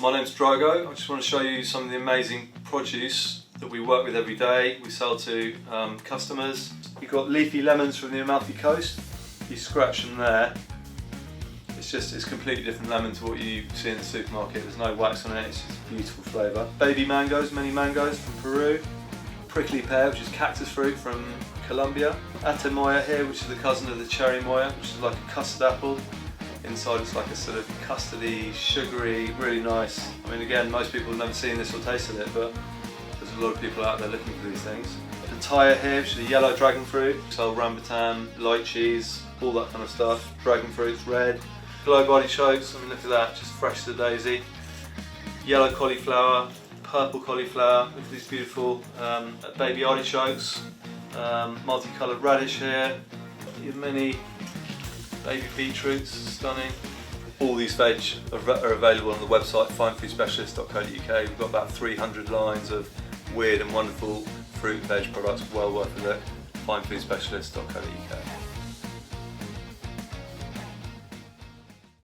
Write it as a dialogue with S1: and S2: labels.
S1: My name's Drogo. I just want to show you some of the amazing produce that we work with every day. We sell to customers. You've got leafy lemons from the Amalfi Coast. You scratch them there. It's completely different lemon to what you see in the supermarket. There's no wax on it, it's just a beautiful flavour. Baby mangoes, many mangoes from Peru. Prickly pear, which is cactus fruit from Colombia. Atemoya here, which is the cousin of the cherry moya, which is like a custard apple. Inside it's like a sort of custardy, sugary, really nice. I mean, again, most people have never seen this or tasted it, but there's a lot of people out there looking for these things. Papaya here, which is a yellow dragon fruit. So rambutan, lychees, all that kind of stuff. Dragon fruits, red. Globe artichokes, I mean, look at that, just fresh as a daisy. Yellow cauliflower, purple cauliflower, look at these beautiful baby artichokes. Multicoloured radish here. Many baby beetroots, stunning. All these veg are available on the website finefoodsspecialist.co.uk. We've got about 300 lines of weird and wonderful fruit and veg products, well worth of it. finefoodsspecialist.co.uk.